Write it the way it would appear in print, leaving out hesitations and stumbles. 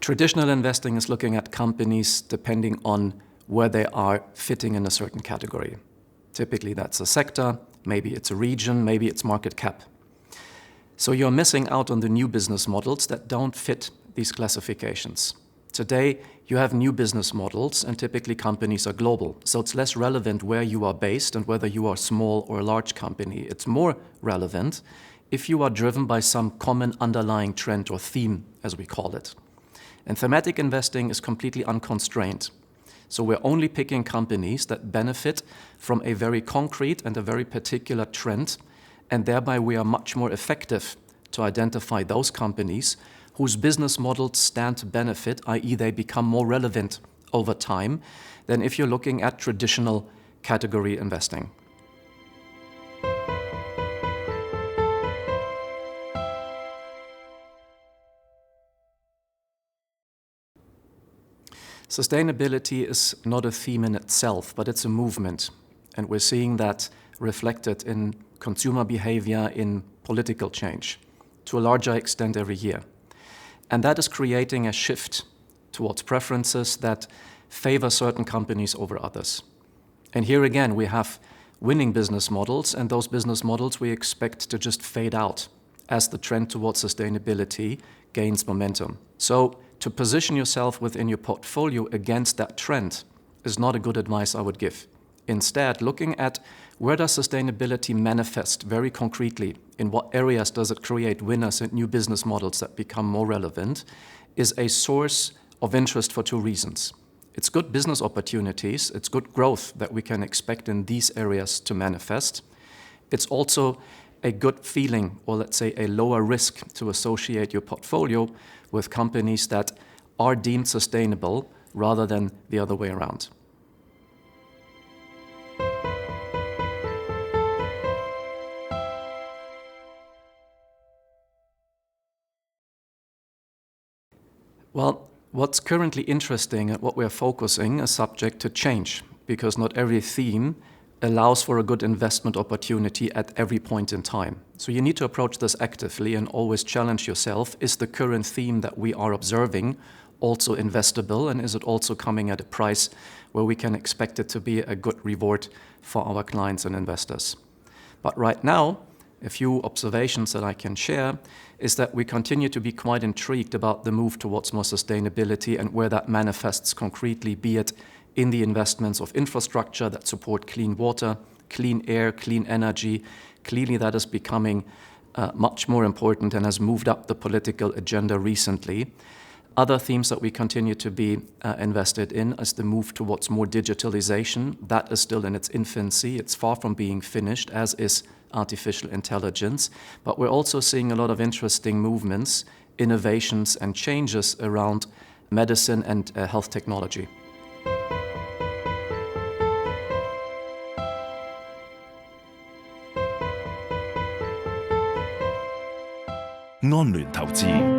Traditional investing is looking at companies depending on where they are fitting in a certain category. Typically that's a sector, maybe it's a region, maybe it's market cap. So you're missing out on the new business models that don't fit these classifications. Today, you have new business models and typically companies are global. So it's less relevant where you are based and whether you are a small or a large company. It's more relevant if you are driven by some common underlying trend or theme, as we call it. And thematic investing is completely unconstrained. So we're only picking companies that benefit from a very concrete and a very particular trend, and thereby we are much more effective to identify those companies whose business models stand to benefit, i.e. they become more relevant over time than if you're looking at traditional category investing. Sustainability is not a theme in itself, but it's a movement. And we're seeing that reflected in consumer behavior, in political change, to a larger extent every year. And that is creating a shift towards preferences that favor certain companies over others. And here again, we have winning business models, and those business models we expect to just fade out as the trend towards sustainability gains momentum. So to position yourself within your portfolio against that trend is not a good advice I would give. Instead, looking at where does sustainability manifest very concretely, in what areas does it create winners and new business models that become more relevant, is a source of interest for two reasons. It's good business opportunities, it's good growth that we can expect in these areas to manifest. It's also a good feeling, or let's say a lower risk to associate your portfolio with companies that are deemed sustainable rather than the other way around. Well, what's currently interesting and what we're focusing is subject to change, because not every theme allows for a good investment opportunity at every point in time. So you need to approach this actively and always challenge yourself, is the current theme that we are observing also investable, and is it also coming at a price where we can expect it to be a good reward for our clients and investors? But right now, a few observations that I can share is that we continue to be quite intrigued about the move towards more sustainability and where that manifests concretely, be it in the investments of infrastructure that support clean water, clean air, clean energy. Clearly that is becoming much more important and has moved up the political agenda recently. Other themes that we continue to be invested in is the move towards more digitalization. That is still in its infancy. It's far from being finished, as is artificial intelligence. But we're also seeing a lot of interesting movements, innovations and changes around medicine and health technology. 安聯投資。